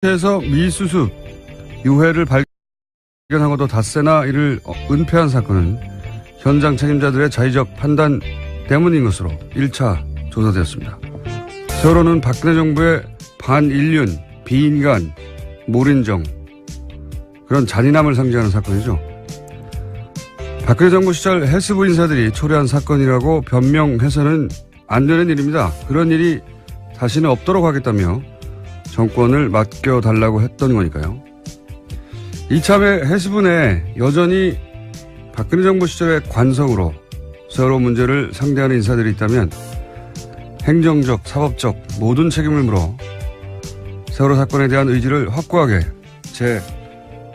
에서 미수습 유해를 발견하고도 닷새나 이를 은폐한 사건은 현장 책임자들의 자의적 판단 때문인 것으로 1차 조사되었습니다. 세월호는 박근혜 정부의 반인륜, 비인간, 몰인정 그런 잔인함을 상징하는 사건이죠. 박근혜 정부 시절 해수부 인사들이 초래한 사건이라고 변명해서는 안 되는 일입니다. 그런 일이 다시는 없도록 하겠다며 정권을 맡겨달라고 했던 거니까요. 이참에 해수부 내에 여전히 박근혜 정부 시절의 관성으로 세월호 문제를 상대하는 인사들이 있다면 행정적, 사법적 모든 책임을 물어 세월호 사건에 대한 의지를 확고하게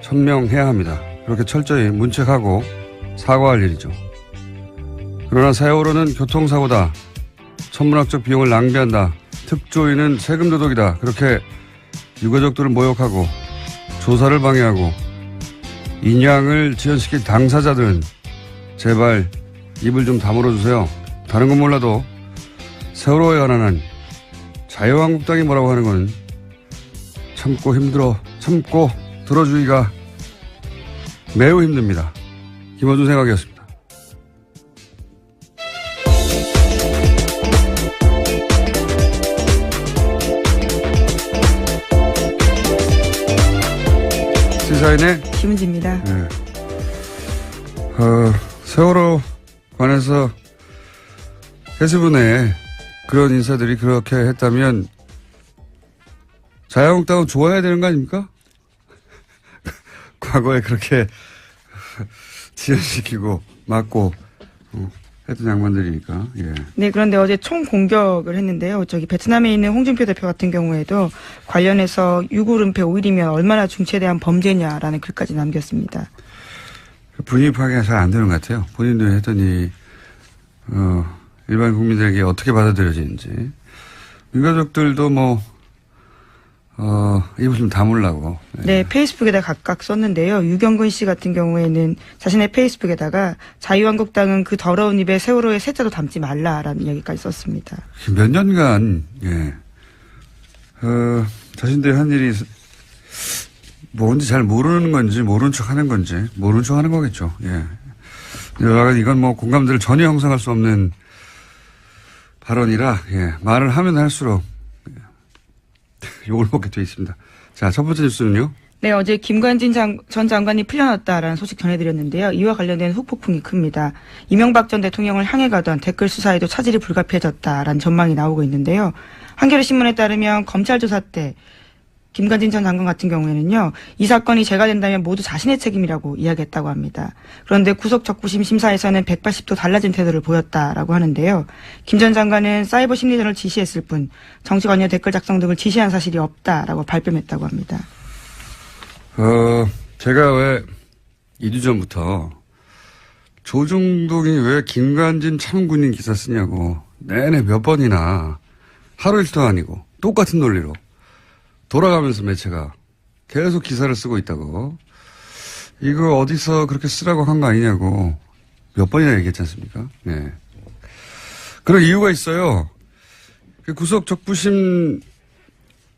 재천명해야 합니다. 그렇게 철저히 문책하고 사과할 일이죠. 그러나 세월호는 교통사고다. 천문학적 비용을 낭비한다. 특조위는 세금 도둑이다. 그렇게 유가족들을 모욕하고 조사를 방해하고 인양을 지연시킨 당사자들은 제발 입을 좀 다물어 주세요. 다른 건 몰라도 세월호에 관한 한 자유한국당이 뭐라고 하는 건 참고 들어주기가 매우 힘듭니다. 김어준 생각이었습니다. 시사인의 김은지입니다. 네. 세월호 관해서 해수부 내에 그런 인사들이 그렇게 했다면 자유한국당은 좋아해야 되는 거 아닙니까? 과거에 그렇게 지연시키고 막고 했던 양반들이니까. 예. 네, 그런데 어제 총 공격을 했는데요. 베트남에 있는 홍준표 대표 같은 경우에도 관련해서 유골은폐 5일이면 얼마나 중체대한 범죄냐라는 글까지 남겼습니다. 분위기 파악이 잘 안 되는 것 같아요. 본인도 했더니 일반 국민들에게 어떻게 받아들여지는지. 민가족들도 입을 좀 다물라고. 네, 페이스북에다 각각 썼는데요. 유경근 씨 같은 경우에는 자신의 페이스북에다가 자유한국당은 그 더러운 입에 세월호의 세자도 담지 말라라는 이야기까지 썼습니다. 몇 년간, 자신들이 한 일이 뭔지 잘 모르는 건지, 모르는 척 하는 건지, 모르는 척 하는 거겠죠. 예. 이건 공감대를 전혀 형성할 수 없는 발언이라, 말을 하면 할수록 욕을 먹게 돼 있습니다. 자, 첫 번째 뉴스는요. 네, 어제 김관진 전 장관이 풀려났다라는 소식 전해드렸는데요. 이와 관련된 후폭풍이 큽니다. 이명박 전 대통령을 향해 가던 댓글 수사에도 차질이 불가피해졌다라는 전망이 나오고 있는데요. 한겨레 신문에 따르면 검찰 조사 때 김관진 전 장관 같은 경우에는요. 이 사건이 제가 된다면 모두 자신의 책임이라고 이야기했다고 합니다. 그런데 구속 적부심 심사에서는 180도 달라진 태도를 보였다라고 하는데요. 김 전 장관은 사이버 심리전을 지시했을 뿐 정치 관여 댓글 작성 등을 지시한 사실이 없다라고 발뺌했다고 합니다. 제가 왜 2주 전부터 조중동이 왜 김관진 참군인 기사 쓰냐고 내내 몇 번이나 하루 이틀도 아니고 똑같은 논리로 돌아가면서 매체가 계속 기사를 쓰고 있다고. 이거 어디서 그렇게 쓰라고 한 거 아니냐고 몇 번이나 얘기했지 않습니까? 네. 그런 이유가 있어요. 구속 적부심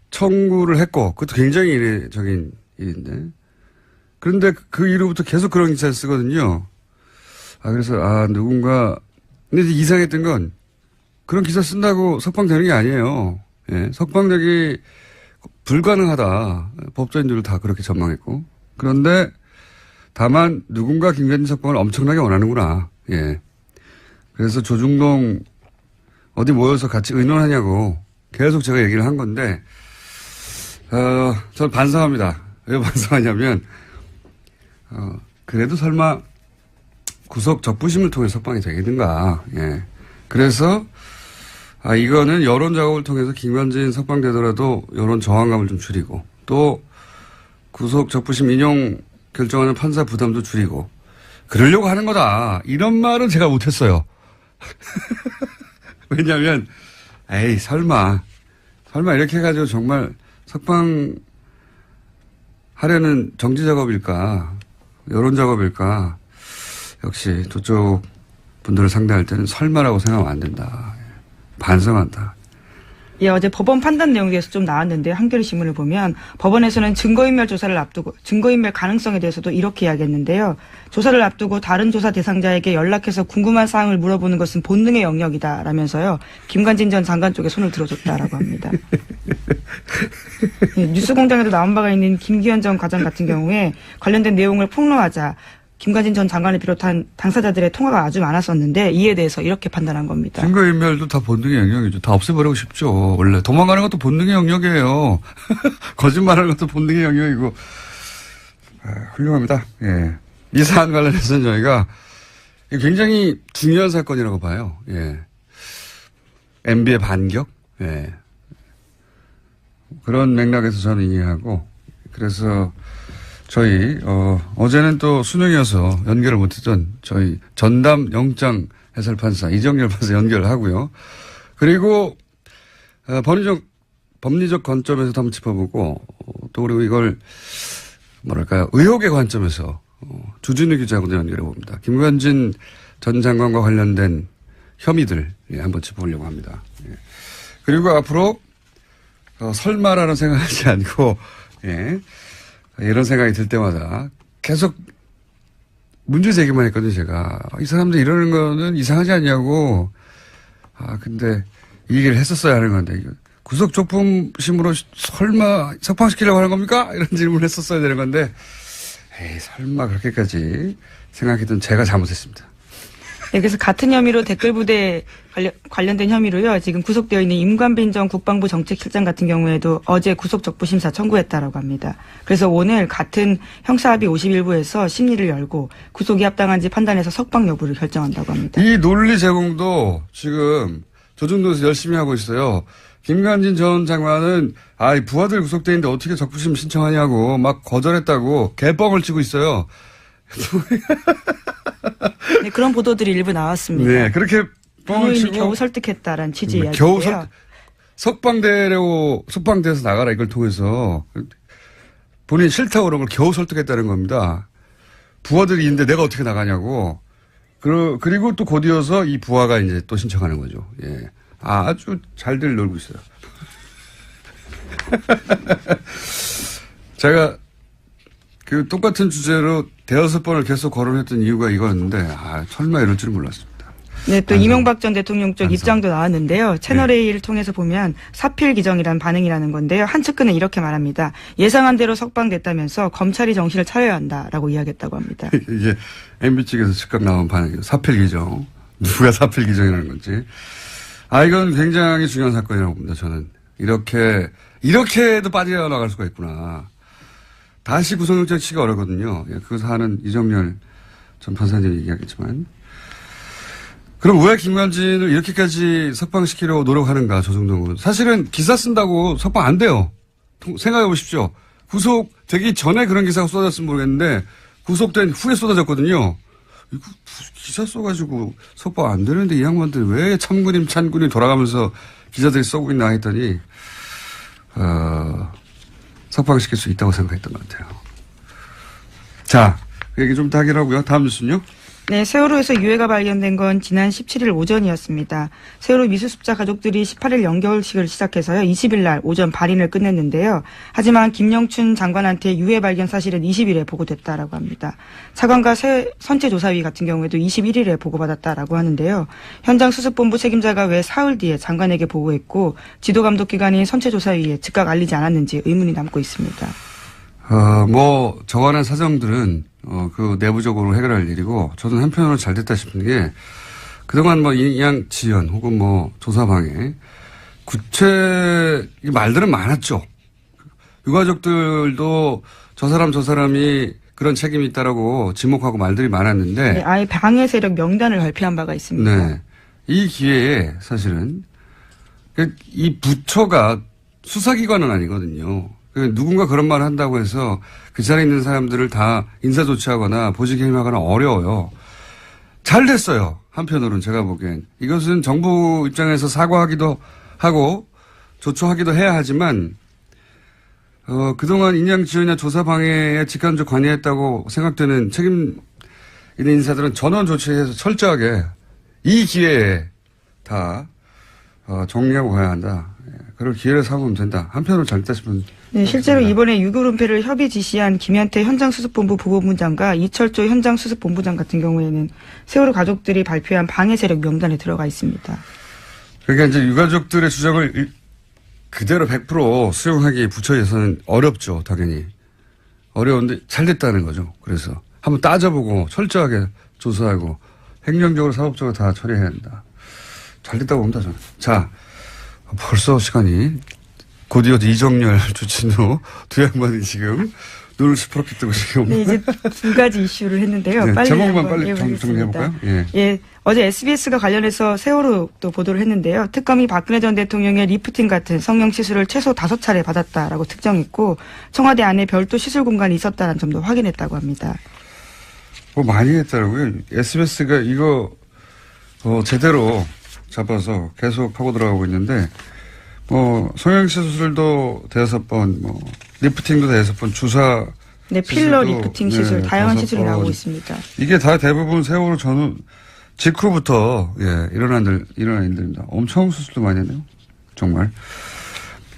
청구를 했고, 그것도 굉장히 이례적인 일인데. 그런데 그 이후부터 계속 그런 기사를 쓰거든요. 그래서, 누군가, 근데 이상했던 건 그런 기사 쓴다고 석방되는 게 아니에요. 예, 석방되기 불가능하다. 법조인들도 다 그렇게 전망했고. 그런데 다만 누군가 김관진 석방을 엄청나게 원하는구나. 예. 그래서 조중동 어디 모여서 같이 의논하냐고 계속 제가 얘기를 한 건데, 저는 반성합니다. 왜 반성하냐면, 그래도 설마 구속 적부심을 통해 석방이 되겠는가. 예. 그래서 이거는 여론 작업을 통해서 김관진 석방되더라도 여론 저항감을 좀 줄이고 또 구속 적부심 인용 결정하는 판사 부담도 줄이고 그러려고 하는 거다. 이런 말은 제가 못했어요. 왜냐하면 설마 이렇게 해가지고 정말 석방하려는 정치 작업일까 여론 작업일까. 역시 저쪽 분들을 상대할 때는 설마라고 생각하면 안 된다. 반성한다. 예, 어제 법원 판단 내용에 대해서 좀 나왔는데 한겨레 신문을 보면 법원에서는 증거인멸 조사를 앞두고 증거인멸 가능성에 대해서도 이렇게 이야기했는데요. 조사를 앞두고 다른 조사 대상자에게 연락해서 궁금한 사항을 물어보는 것은 본능의 영역이다라면서요. 김관진 전 장관 쪽에 손을 들어줬다라고 합니다. 예, 뉴스공장에도 나온 바가 있는 김기현 전 과장 같은 경우에 관련된 내용을 폭로하자 김관진 전 장관을 비롯한 당사자들의 통화가 아주 많았었는데 이에 대해서 이렇게 판단한 겁니다. 증거인멸도 다 본능의 영역이죠. 다 없애버리고 싶죠. 원래 도망가는 것도 본능의 영역이에요. 거짓말하는 것도 본능의 영역이고. 훌륭합니다. 예. 이 사안 관련해서는 저희가 굉장히 중요한 사건이라고 봐요. 예. MB의 반격. 예. 그런 맥락에서 저는 이해하고 그래서 저희 어제는 또 수능이어서 연결을 못했던 저희 전담 영장 해설판사 이정열 판사 연결하고요. 그리고 법리적 관점에서도 한번 짚어보고 또 그리고 이걸 뭐랄까요 의혹의 관점에서 주진우 기자하고도 연결해 봅니다. 김관진 전 장관과 관련된 혐의들 한번 짚어보려고 합니다. 그리고 앞으로 설마라는 생각하지 않고 예. 이런 생각이 들 때마다 계속 문제 제기만 했거든요, 제가. 이 사람들 이러는 거는 이상하지 않냐고. 근데 이 얘기를 했었어야 하는 건데, 구속 조품심으로 설마 석방시키려고 하는 겁니까? 이런 질문을 했었어야 되는 건데, 에이, 설마 그렇게까지 생각했던 제가 잘못했습니다. 네, 그래서 같은 혐의로 댓글부대 관련된 혐의로요. 지금 구속되어 있는 임관빈 전 국방부 정책실장 같은 경우에도 어제 구속적부심사 청구했다라고 합니다. 그래서 오늘 같은 형사합의 51부에서 심리를 열고 구속이 합당한지 판단해서 석방 여부를 결정한다고 합니다. 이 논리 제공도 지금 조중동에서 열심히 하고 있어요. 김관진 전 장관은 이 부하들 구속돼 있는데 어떻게 적부심 신청하냐고 막 거절했다고 개뻥을 치고 있어요. 네, 그런 보도들이 일부 나왔습니다. 네, 그렇게 뻥을 치고 겨우 설득했다라는 취지 이야기인데요. 겨우 석방돼서 나가라 이걸 통해서 본인이 싫다고 그런 걸 겨우 설득했다는 겁니다. 부하들이 있는데 내가 어떻게 나가냐고. 그리고 또 곧이어서 이 부하가 이제 또 신청하는 거죠. 예. 아주 잘들 놀고 있어요. 제가 그 똑같은 주제로 대여섯 번을 계속 거론했던 이유가 이거였는데, 설마 이럴 줄은 몰랐습니다. 네, 또 이명박 전 대통령 쪽 입장도 나왔는데요. 채널A를 네. 통해서 보면 사필 기정이란 반응이라는 건데요. 한 측근은 이렇게 말합니다. 예상한 대로 석방됐다면서 검찰이 정신을 차려야 한다라고 이야기했다고 합니다. 이게 MB 측에서 즉각 나온 반응이에요. 사필 기정. 누가 사필 기정이라는 건지. 이건 굉장히 중요한 사건이라고 봅니다, 저는. 이렇게도 빠져나갈 수가 있구나. 다시 구속영장 치기가 어렵거든요. 그 사안은 이정열 전 판사님이 얘기하겠지만. 그럼 왜 김관진을 이렇게까지 석방시키려고 노력하는가, 조중동은. 사실은 기사 쓴다고 석방 안 돼요. 생각해 보십시오. 구속되기 전에 그런 기사가 쏟아졌으면 모르겠는데, 구속된 후에 쏟아졌거든요. 이거 기사 써가지고 석방 안 되는데 이 양반들 왜 찬군이 돌아가면서 기자들이 써고 있나 했더니, 석방시킬 수 있다고 생각했던 것 같아요. 자, 그 얘기 좀 더 하기로 하고요. 다음 뉴스는요? 네, 세월호에서 유해가 발견된 건 지난 17일 오전이었습니다. 세월호 미수습자 가족들이 18일 연결식을 시작해서요. 20일 날 오전 발인을 끝냈는데요. 하지만 김영춘 장관한테 유해 발견 사실은 20일에 보고됐다라고 합니다. 차관과 선체조사위 같은 경우에도 21일에 보고받았다라고 하는데요. 현장 수습본부 책임자가 왜 사흘 뒤에 장관에게 보고했고 지도감독기관인 선체조사위에 즉각 알리지 않았는지 의문이 남고 있습니다. 저관한 사정들은 그 내부적으로 해결할 일이고, 저는 한편으로 잘 됐다 싶은 게, 그동안 인양 지연 혹은 조사 방해, 말들은 많았죠. 유가족들도 저 사람이 그런 책임이 있다라고 지목하고 말들이 많았는데. 네, 아예 방해 세력 명단을 발표한 바가 있습니다. 네. 이 기회에 사실은, 이 부처가 수사기관은 아니거든요. 누군가 그런 말을 한다고 해서 그 자리에 있는 사람들을 다 인사조치하거나 보직해임하거나 어려워요. 잘 됐어요. 한편으로는 제가 보기엔. 이것은 정부 입장에서 사과하기도 하고 조처하기도 해야 하지만 그동안 인양지원이나 조사방해에 직간접 관여했다고 생각되는 책임 있는 인사들은 전원 조치해서 철저하게 이 기회에 다 정리하고 가야 한다. 그럴 기회를 삼으면 된다. 한편으로 잘됐다 싶은. 네, 실제로 이번에 유급 은폐를 협의 지시한 김현태 현장수습본부 부본부장과 이철조 현장수습본부장 같은 경우에는 세월호 가족들이 발표한 방해 세력 명단에 들어가 있습니다. 그러니까 이제 유가족들의 주장을 그대로 100% 수용하기 부처에서는 어렵죠, 당연히. 어려운데 잘 됐다는 거죠. 그래서 한번 따져보고 철저하게 조사하고 행정적으로 사법적으로 다 처리해야 한다. 잘 됐다고 봅니다, 저는. 자, 벌써 시간이 곧이어 이정열, 주진우 두 양반이 지금 눈을 시퍼렇게 뜨고 지금. 네, 이제 두 가지 이슈를 했는데요. 네, 빨리 제목만 한번 빨리 정리해볼까요? 예. 예, 어제 SBS가 관련해서 세월호 또 보도를 했는데요. 특검이 박근혜 전 대통령의 리프팅 같은 성형 시술을 최소 5차례 받았다라고 특정했고 청와대 안에 별도 시술 공간이 있었다는 점도 확인했다고 합니다. 뭐 많이 했더라고요. SBS가 이거 제대로 잡아서 계속 하고 들어가고 있는데 뭐 성형시술도 5번, 뭐 리프팅도 5번, 주사 네, 필러 시술도, 리프팅 시술, 네, 다양한 5번. 시술이 나오고 있습니다. 이게 다 대부분 세월호 전후 직후부터 일어난 일들입니다. 엄청 수술도 많이 했네요. 정말.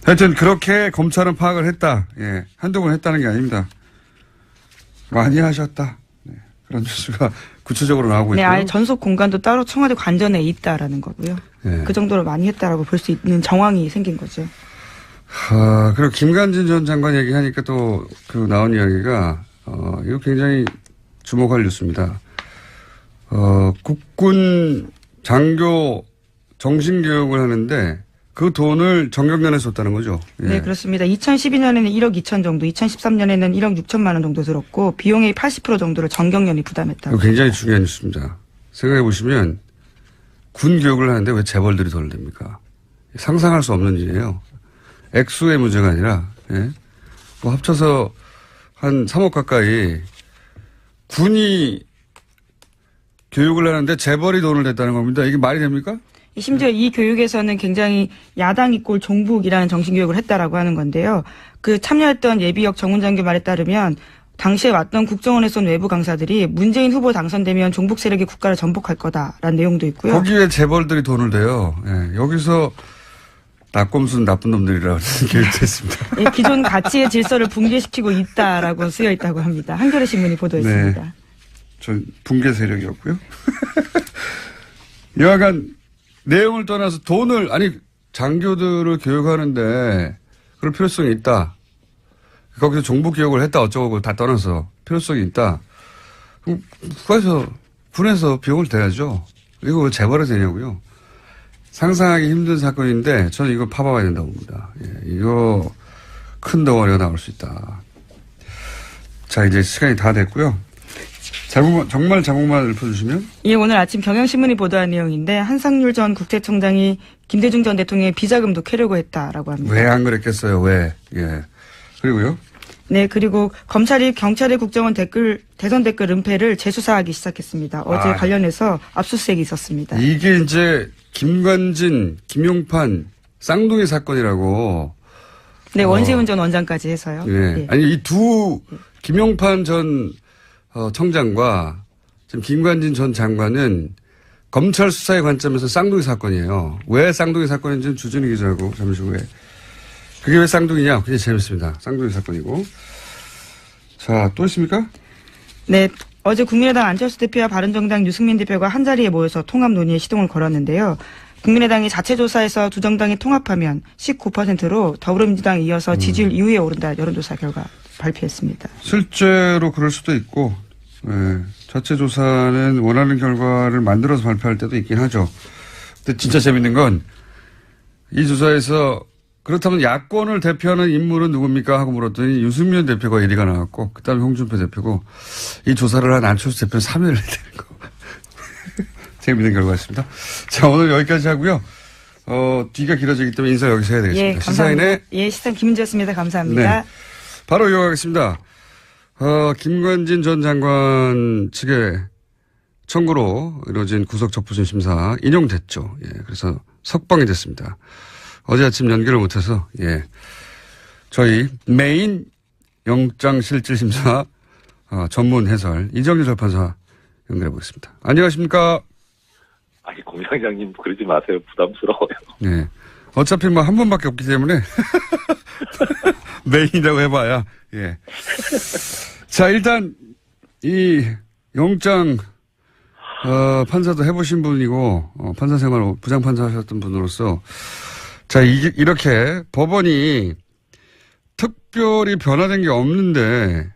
하여튼 그렇게 검찰은 파악을 했다. 예, 한두 번 했다는 게 아닙니다. 많이 하셨다. 네, 그런 뉴스가 구체적으로 나오고 네, 있고요. 아예 전속 공간도 따로 청와대 관전에 있다라는 거고요. 네. 그 정도로 많이 했다라고 볼 수 있는 정황이 생긴 거죠. 그리고 김관진 전 장관 얘기하니까 또 나온 이야기가 이거 굉장히 주목할 뉴스입니다. 국군 장교 정신교육을 하는데 그 돈을 정경련에 썼다는 거죠. 예. 네, 그렇습니다. 2012년에는 1억 2천 정도, 2013년에는 1억 6천만 원 정도 들었고 비용의 80% 정도를 정경련이 부담했다고. 이거 굉장히 중요한 뉴스입니다. 생각해 보시면 군 교육을 하는데 왜 재벌들이 돈을 냅니까? 상상할 수 없는 일이에요. 액수의 문제가 아니라 뭐 합쳐서 한 3억 가까이 군이 교육을 하는데 재벌이 돈을 냈다는 겁니다. 이게 말이 됩니까? 심지어 이 교육에서는 굉장히 야당 이꼴 종북이라는 정신교육을 했다라고 하는 건데요. 그 참여했던 예비역 정훈장교 말에 따르면 당시에 왔던 국정원에서 온 외부 강사들이 문재인 후보 당선되면 종북 세력이 국가를 전복할 거다라는 내용도 있고요. 거기에 재벌들이 돈을 대요. 여기서 낙곰순 나쁜 놈들이라고 교육도 했습니다. 예, 기존 가치의 질서를 붕괴시키고 있다라고 쓰여 있다고 합니다. 한겨레 신문이 보도했습니다. 네. 전 붕괴 세력이었고요. 여하간 내용을 떠나서 장교들을 교육하는데 그럴 필요성이 있다. 거기서 종북 교육을 했다 어쩌고 다 떠나서 필요성이 있다. 그럼 군에서 비용을 대야죠. 이거 왜 재벌이 되냐고요. 상상하기 힘든 사건인데 저는 이거 파봐야 된다고 봅니다. 이거 큰 덩어리가 나올 수 있다. 자, 이제 시간이 다 됐고요. 정말 자국만 읊어주시면. 예, 오늘 아침 경향신문이 보도한 내용인데 한상률 전 국세청장이 김대중 전 대통령의 비자금도 캐려고 했다라고 합니다. 왜 안 그랬겠어요? 왜? 예. 그리고요. 네, 그리고 검찰이 경찰의 국정원 대선 댓글 은폐를 재수사하기 시작했습니다. 어제 관련해서 압수수색이 있었습니다. 이게 이제 김관진, 김용판 쌍둥이 사건이라고. 네, 원세훈 전 원장까지 해서요. 예. 예. 아니 이 김용판 전 청장과 지금 김관진 전 장관은 검찰 수사의 관점에서 쌍둥이 사건이에요. 왜 쌍둥이 사건인지는 주진우 기자하고 잠시 후에. 그게 왜 쌍둥이냐? 굉장히 재밌습니다. 쌍둥이 사건이고. 자, 또 있습니까? 네, 어제 국민의당 안철수 대표와 바른정당 유승민 대표가 한자리에 모여서 통합 논의에 시동을 걸었는데요. 국민의당이 자체 조사에서 두 정당이 통합하면 19%로 더불어민주당에 이어서 지지율 2위에 오른다 여론조사 결과 발표했습니다. 실제로 그럴 수도 있고, 자체 조사는 원하는 결과를 만들어서 발표할 때도 있긴 하죠. 근데 진짜 재밌는 건 이 조사에서 그렇다면 야권을 대표하는 인물은 누굽니까? 하고 물었더니 유승민 대표가 1위가 나왔고, 그 다음에 홍준표 대표고, 이 조사를 한 안철수 대표는 3위를 내는 거. 재밌는 결과였습니다. 자, 오늘 여기까지 하고요. 뒤가 길어지기 때문에 인사 여기서 해야 되겠습니다. 예, 감사합니다. 시사인의 예, 시사인 김은지였습니다. 감사합니다. 네. 바로 이어가겠습니다. 김관진 전 장관 측의 청구로 이루어진 구속적부심 심사 인용됐죠. 예, 그래서 석방이 됐습니다. 어제 아침 연결을 못해서, 저희 메인 영장실질심사 전문 해설 이정일 재판사 연결해 보겠습니다. 안녕하십니까? 아니, 공장장님 그러지 마세요. 부담스러워요. 네. 어차피 뭐 한 번밖에 없기 때문에 메인이라고 해봐야 예. 자 일단 이 영장 판사도 해보신 분이고 판사 생활 부장판사 하셨던 분으로서 자 이렇게 법원이 특별히 변화된 게 없는데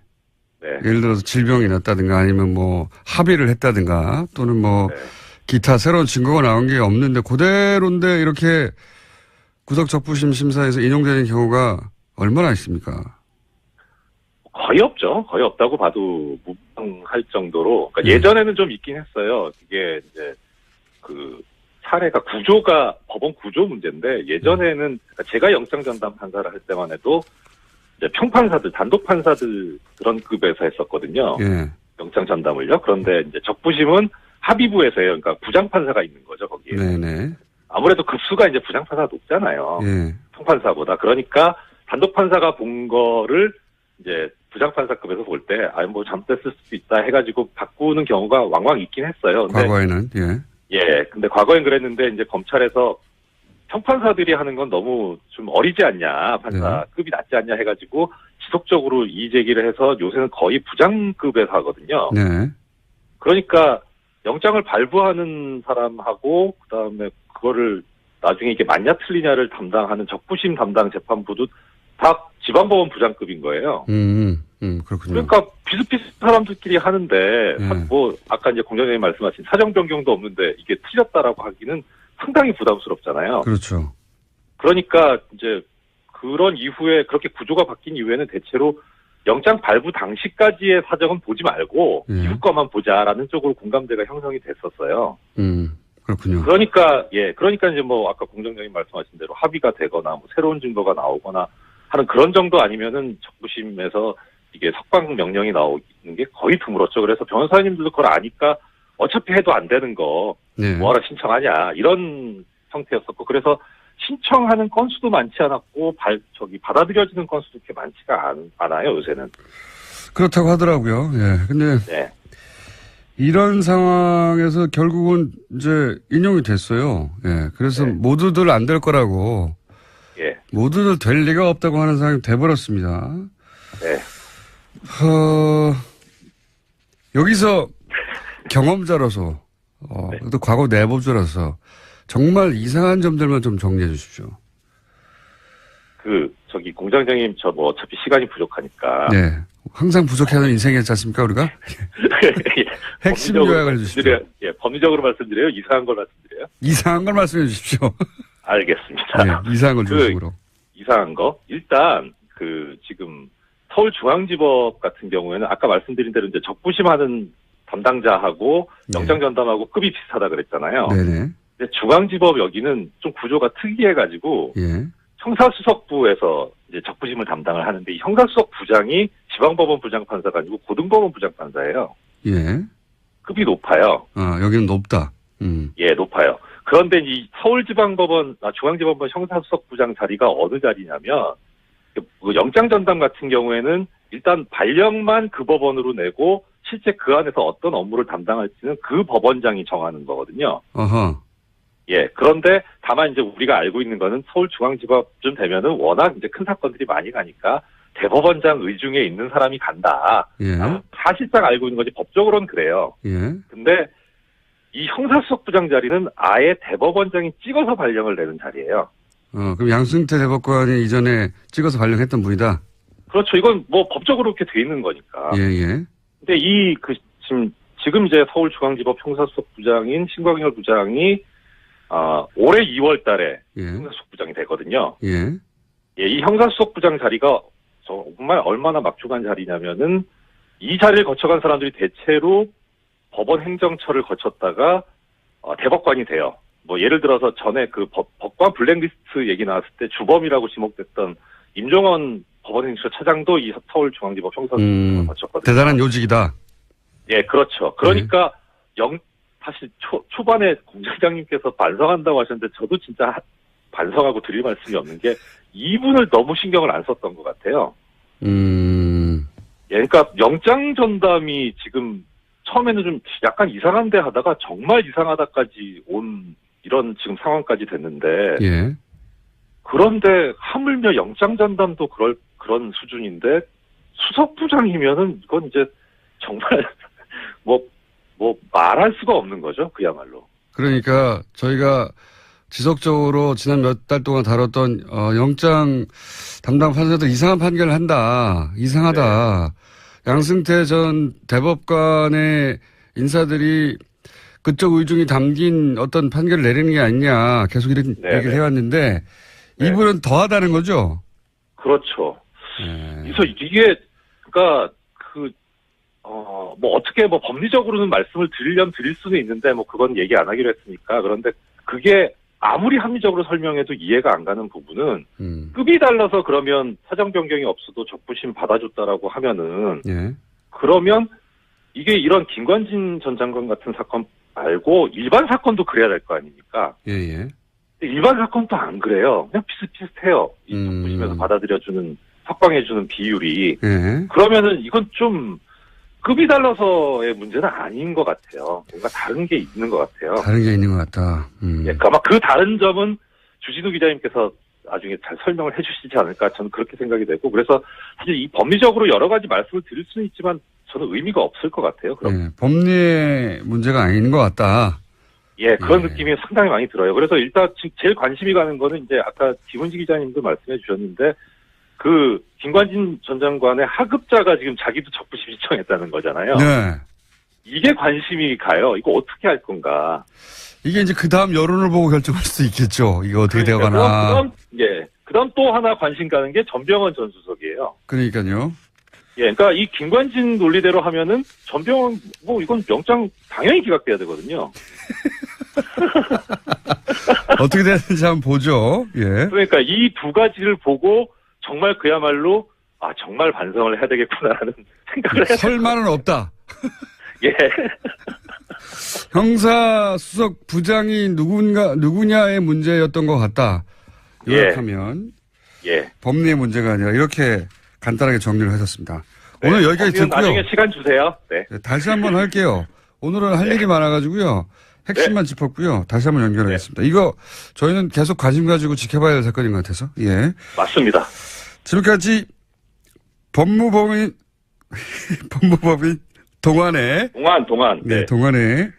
네. 예를 들어서 질병이 났다든가 아니면 뭐 합의를 했다든가 또는 뭐 네. 기타 새로운 증거가 나온 게 없는데 그대로인데 이렇게 구속적부심 심사에서 인용되는 경우가 얼마나 있습니까? 거의 없죠. 거의 없다고 봐도 무방할 정도로. 그러니까 예전에는 좀 있긴 했어요. 이게 이제 그 사례가 법원 구조 문제인데 예전에는 그러니까 제가 영장 전담 판사를 할 때만 해도 이제 평판사들, 단독 판사들 그런 급에서 했었거든요. 예. 영장 전담을요. 그런데 이제 적부심은 합의부에서 해요. 그러니까 부장판사가 있는 거죠, 거기에. 네네. 아무래도 급수가 이제 부장판사가 높잖아요. 예. 평판사보다. 그러니까 단독 판사가 본 거를 이제 부장판사급에서 볼 때, 뭐 잘못됐을 수도 있다 해가지고 바꾸는 경우가 왕왕 있긴 했어요. 근데 과거에는, 예. 예. 근데 과거엔 그랬는데 이제 검찰에서 평판사들이 하는 건 너무 좀 어리지 않냐, 판사급이 낮지 않냐 해가지고 지속적으로 이의 제기를 해서 요새는 거의 부장급에서 하거든요. 네. 그러니까 영장을 발부하는 사람하고 그다음에 그거를 나중에 이게 맞냐 틀리냐를 담당하는 적부심 담당 재판부도 다 지방법원 부장급인 거예요. 그렇군요. 그러니까 비슷비슷한 사람들끼리 하는데 예. 뭐 아까 이제 공장장님 말씀하신 사정 변경도 없는데 이게 틀렸다라고 하기는 상당히 부담스럽잖아요. 그렇죠. 그러니까 이제 그런 이후에 그렇게 구조가 바뀐 이후에는 대체로 영장 발부 당시까지의 사정은 보지 말고 예. 이후 거만 보자라는 쪽으로 공감대가 형성이 됐었어요. 그렇군요. 그러니까 이제 뭐 아까 공장장님 말씀하신 대로 합의가 되거나 뭐 새로운 증거가 나오거나 하는 그런 정도 아니면은 적부심에서 이게 석방 명령이 나오는 게 거의 드물었죠. 그래서 변호사님들도 그걸 아니까 어차피 해도 안 되는 거 네. 뭐하러 신청하냐 이런 형태였었고 그래서 신청하는 건수도 많지 않았고 받아들여지는 건수도 그렇게 많지가 않아요 요새는. 그렇다고 하더라고요. 예. 근데 네. 이런 상황에서 결국은 이제 인용이 됐어요. 예. 그래서 네. 모두들 안 될 거라고. 예. 모두들 될 리가 없다고 하는 상황이 돼버렸습니다. 네. 여기서 경험자로서, 네. 또 과거 내부자로서 정말 이상한 점들만 좀 정리해 주십시오. 공장장님 저 뭐 어차피 시간이 부족하니까. 네. 항상 부족해하는 인생이었지 않습니까, 우리가? 핵심 요약을 해주십시오. 예, 법리적으로 말씀드려요? 이상한 걸 말씀드려요? 이상한 걸 말씀해 주십시오. 알겠습니다. 네, 이상한 걸 중심으로. 이상한 거? 일단, 지금, 서울중앙지법 같은 경우에는 아까 말씀드린 대로 이제 적부심하는 담당자하고 네. 영장 전담하고 급이 비슷하다 그랬잖아요. 네네. 근데 중앙지법 여기는 좀 구조가 특이해가지고, 예. 형사수석부에서 이제 적부심을 담당을 하는데 이 형사수석 부장이 지방법원 부장판사가 아니고 고등법원 부장판사예요. 예. 급이 높아요. 여기는 높다. 예, 높아요. 그런데 이 중앙지방법원 형사수석부장 자리가 어느 자리냐면, 그 영장 전담 같은 경우에는 일단 발령만 그 법원으로 내고 실제 그 안에서 어떤 업무를 담당할지는 그 법원장이 정하는 거거든요. 어허. 예, 그런데 다만 이제 우리가 알고 있는 거는 서울중앙지법쯤 되면은 워낙 이제 큰 사건들이 많이 가니까 대법원장 의중에 있는 사람이 간다. 예. 사실상 알고 있는 거지 법적으로는 그래요. 예. 근데 이 형사수석부장 자리는 아예 대법원장이 찍어서 발령을 내는 자리예요. 그럼 양승태 대법관이 이전에 찍어서 발령했던 분이다? 그렇죠. 이건 뭐 법적으로 그렇게 돼 있는 거니까. 예, 예. 근데 지금 이제 서울중앙지법 형사수석부장인 신광열 부장이 올해 2월 달에 예. 형사수석부장이 되거든요. 예. 예, 이 형사수석부장 자리가 정말 얼마나 막중한 자리냐면은 이 자리를 거쳐간 사람들이 대체로 법원 행정처를 거쳤다가 대법관이 돼요. 뭐 예를 들어서 전에 그 법관 블랙리스트 얘기 나왔을 때 주범이라고 지목됐던 임종원 법원행정처 차장도 이 서울중앙지법 형사수석부장을 거쳤거든요. 대단한 요직이다. 예, 그렇죠. 그러니까 사실 초반에 공장장님께서 반성한다고 하셨는데 저도 진짜 반성하고 드릴 말씀이 없는 게 이분을 너무 신경을 안 썼던 것 같아요. 예, 그러니까 영장 전담이 지금 처음에는 좀 약간 이상한데 하다가 정말 이상하다까지 온 이런 지금 상황까지 됐는데 예. 그런데 하물며 영장 전담도 그런 수준인데 수석부장이면은 이건 이제 정말 뭐 말할 수가 없는 거죠. 그야말로. 그러니까 저희가 지속적으로 지난 몇 달 동안 다뤘던 영장 담당 판사들 이상한 판결을 한다. 이상하다. 양승태 전 대법관의 인사들이 그쪽 의중이 담긴 어떤 판결을 내리는 게 아니냐. 계속 이런 얘기를 해왔는데 이분은 더하다는 거죠? 그렇죠. 그래서 이게 그러니까 뭐 어떻게 뭐 법리적으로는 말씀을 드릴 수는 있는데 뭐 그건 얘기 안 하기로 했으니까. 그런데 그게 아무리 합리적으로 설명해도 이해가 안 가는 부분은 급이 달라서 그러면 사정 변경이 없어도 적부심 받아줬다라고 하면은 그러면 이게 이런 김관진 전 장관 같은 사건 말고 일반 사건도 그래야 될 거 아닙니까? 일반 사건도 안 그래요. 그냥 비슷비슷해요. 이 적부심에서 받아들여주는 석방해주는 비율이. 그러면은 이건 좀 급이 달라서의 문제는 아닌 것 같아요. 뭔가 다른 게 있는 것 같아요. 다른 게 있는 것 같다. 그러니까 아마 그 다른 점은 주진우 기자님께서 나중에 잘 설명을 해주시지 않을까 저는 그렇게 생각이 되고 그래서 사실 이 법리적으로 여러 가지 말씀을 드릴 수는 있지만 저는 의미가 없을 것 같아요. 그럼. 법리의 문제가 아닌 것 같다. 그런 느낌이 상당히 많이 들어요. 그래서 일단 제일 관심이 가는 거는 이제 아까 김은지 기자님도 말씀해 주셨는데 그 김관진 전 장관의 하급자가 지금 자기도 적부심 신청했다는 거잖아요. 이게 관심이 가요. 이거 어떻게 할 건가. 이게 이제 그 다음 여론을 보고 결정할 수도 있겠죠. 이거 어떻게 되어가나. 그다음 또 하나 관심 가는 게 전병헌 전 수석이에요. 그러니까요. 그러니까 이 김관진 논리대로 하면은 전병헌 뭐 이건 영장 당연히 기각돼야 되거든요. 어떻게 되는지 한번 보죠. 그러니까 이 두 가지를 보고 정말 그야말로 정말 반성을 해야 되겠구나라는 생각을 해요. 설마는 없다. 형사수석 부장이 누구냐의 문제였던 것 같다. 요약하면 법리의 문제가 아니라 이렇게 간단하게 정리를 하셨습니다. 오늘 여기까지 듣고요. 나중에 시간 주세요. 다시 한번 할게요. 오늘은 할 일이 많아가지고요. 핵심만 짚었고요. 다시 한번 연결하겠습니다. 이거 저희는 계속 관심 가지고 지켜봐야 할 사건인 것 같아서. 맞습니다. 지금까지 법무법인 동안의 동안의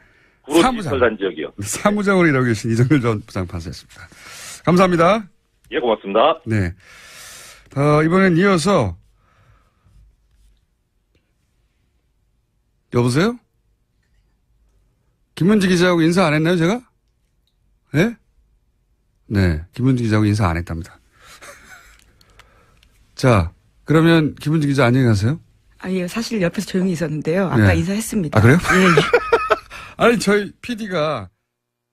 사무장 지역이요. 사무장으로 일하고 계신 이정열 전 부장판사였습니다. 감사합니다. 고맙습니다. 이번엔 이어서 여보세요? 김문지 기자하고 인사 안 했나요, 제가? 김문지 기자하고 인사 안 했답니다. 자, 그러면 김문지 기자 안녕히 가세요. 사실 옆에서 조용히 있었는데요. 아까 인사했습니다. 그래요? 아니, 저희 PD가